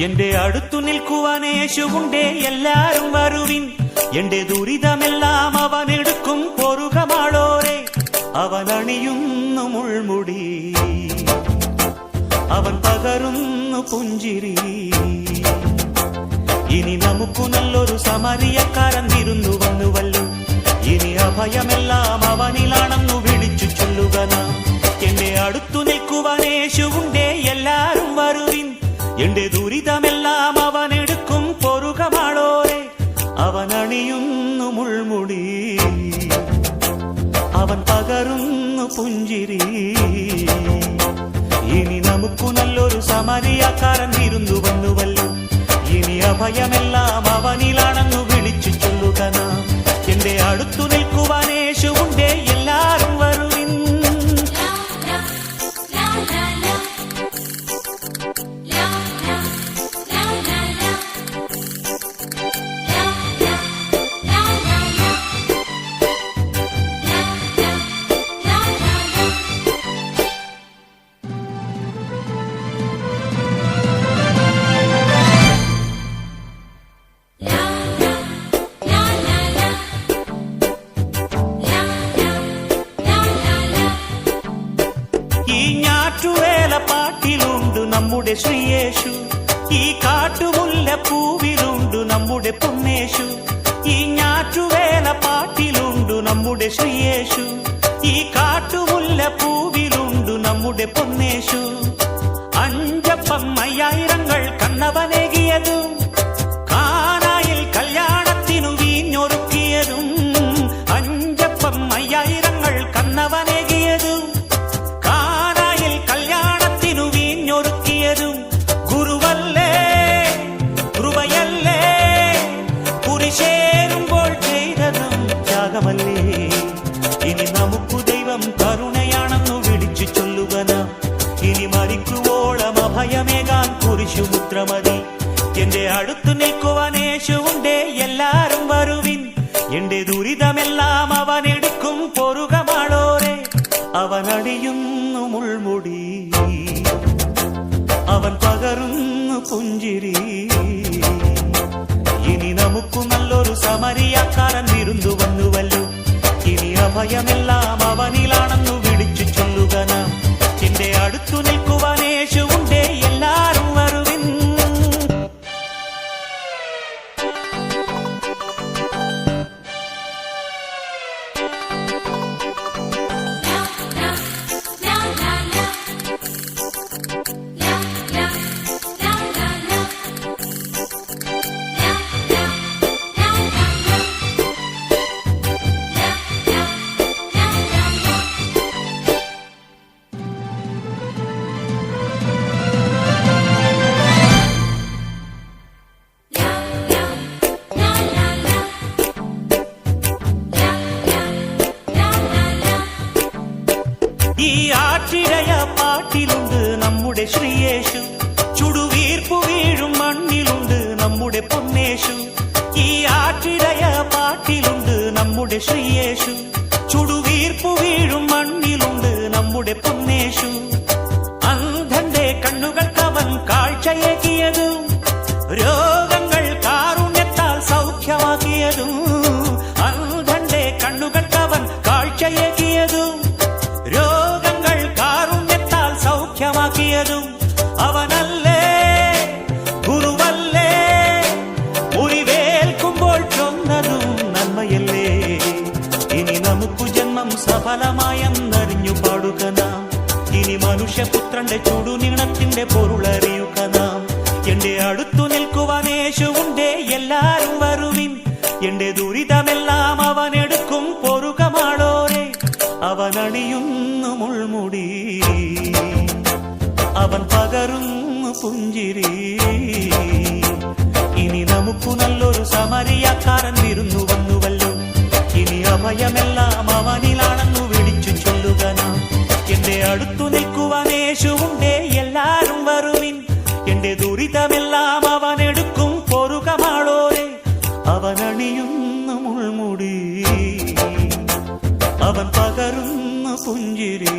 എന്റെ അടുത്തു നിൽക്കുവാൻ യേശുവുണ്ടേ, എല്ലാരും വരുവിൻ. എന്റെ ദുരിതമെല്ലാം അവനെടുക്കും, പൊറുകമാളോരെ. അവൻ അണിയുന്നു മുൾമുടി, അവൻ പകരുന്നു പുഞ്ചിരി. ഇനി നമുക്കു നല്ലൊരു സമരിയക്കാരൻ വിരുന്നു വന്നുവല്ലോ. ഇനി അഭയമെല്ലാം അവനിലാണെന്നു വിളിച്ചു ചൊല്ലുക നാം. എന്റെ അടുത്തു നിൽക്കുവാൻ യേശുവുണ്ടേ, എല്ലാരും വരുവിൻ. എന്റെ ദുരിതമെല്ലാം അവനെടുക്കും, പൊറുകമാളോരെ. അവൻ അണിയുന്നു മുൾമുടി, അവൻ പകരുന്നു പുഞ്ചിരി. ഇനി നമുക്കു നല്ലൊരു സമരിയക്കാരൻ വിരുന്നു വന്നുവല്ലോ. ഇനി അഭയമെല്ലാം അവനിലാണെന്നു വിളിച്ചു ചൊല്ലുക നാം. എന്റെ അടുത്തു നിൽക്കുവാൻ യേശുവുണ്ടേ, എല്ലാരും വരുവിൻ. ഈ ഞാറ്റുവേല പാട്ടിലുണ്ട് നമ്മുടെ ശ്രീയേശു, ഈ കാട്ടുമുല്ല പൂവിലുണ്ട് നമ്മുടെ പൊന്നേശു. ഈ ഞാറ്റുവേല പാട്ടിലുണ്ട് നമ്മുടെ ശ്രീയേശു, ഈ കാട്ടുമുല്ല പൂവിലുണ്ട് നമ്മുടെ പൊന്നേശു. അഞ്ചപ്പം 5000 കണ്ണവനേകിയതും, കാനായിൽ കല്യാണത്തിനു വീഞ്ഞൊരുക്കിയതും. അഞ്ചപ്പം 5000 കണ്ണവനേകിയതും, കാനായിൽ കല്യാണത്തിനു വീഞ്ഞൊരുക്കിയതും. ഗുരുവല്ലേ, കൃപയല്ലേ, കുരിശേറുമ്പോൾ ചെയ്തതും ത്യാഗമല്ലേ. ഇനി നമുക്കു ദൈവം കരുണയാണെന്നു വിളിച്ചു ചൊല്ലുക നാം. ഇനി മരിക്കുവോളം അഭയമേകാൻ കുരിശുമുദ്രമതി. എന്റെ അടുത്തു നിൽക്കുവാൻ യേശുവുണ്ടേ, എല്ലാരും വരുവിൻ. എന്റെ ദുരിതമെല്ലാം അവനെടുക്കും, പൊറുകമാളോരെ. അവൻ അണിയുന്നു മുൾമുടി, അവൻ പകരുന്നു പുഞ്ചിരി. ഇനി നമുക്കു നല്ലൊരു സമരിയക്കാരൻ വിരുന്നു വന്നുവല്ലോ. ഇനി അഭയമെല്ലാം അവനിലാണെന്നു വിളിച്ചു ചൊല്ലുക നാം. എന്റെ അടുത്തു നിൽക്കുവാൻ യേശുവുണ്ടേ, എല്ലാരും വരുവിൻ. ഈ ആറ്റിടയ പാട്ടിലുണ്ട് നമ്മുടെ ശ്രീയേശു, ചുടുവീർപ്പു വീഴും മണ്ണിലുണ്ട് നമ്മുടെ പൊന്നേശു. ഈ ആറ്റിടയ പാട്ടിലുണ്ട് നമ്മുടെ ശ്രീയേശു, ചുടുവീർപ്പു വീഴും മണ്ണിലുണ്ട് നമ്മുടെ പൊന്നേശു. അന്ധന്റെ കണ്ണുകൾക്കവൻ കാഴ്ചയേകിയതും, രോഗങ്ങൾ കാരുണ്യത്താൽ സൗഖ്യമാക്കിയതും. അന്ധന്റെ കണ്ണുകൾക്കവൻ കാഴ്ചയേകിയതും, രോഗങ്ങൾ കാരുണ്യത്താൽ സൗഖ്യമാക്കിയതും. അവനല്ലേ, ഗുരുവല്ലേ, മുറിവേൽക്കുമ്പോൾ ചൊന്നതും നന്മയല്ലേ. ഇനി നമുക്കു ജന്മം സഫലമായെന്നറിഞ്ഞു പാടുക നാം. ഇനി മനുഷ്യപുത്രന്റെ ചുടുനീളത്തിന്റെ പൊരുളറിയുക നാം. എന്റെ അടുത്തു നിൽക്കുവാൻ യേശുവുണ്ടേ, എല്ലാരും വരുവിൻ. എന്റെ ദുരിതമെല്ലാം അവനെടുക്കും, പൊറുകമാളോരെ. അവൻ അണിയുന്നു മുൾമുടി, അവൻ പകരുന്നു പുഞ്ചിരി. ഇനി നമുക്കു നല്ലൊരു സമരിയക്കാരൻ വിരുന്നു വന്നുവല്ലോ. ഇനി അഭയമെല്ലാം അവനിലാണെന്നു വിളിച്ചു ചൊല്ലുക നാം. എന്റെ അടുത്തു നിൽക്കുവാൻ യേശുവുണ്ടേ, എല്ലാരും വരുവിൻ. എന്റെ ദുരിതമെല്ലാം അവനെടുക്കും, പൊറുകമാളോരെ. അവൻ അണിയുന്നു മുൾമുടി, അവൻ പകരുന്നു പുഞ്ചിരി.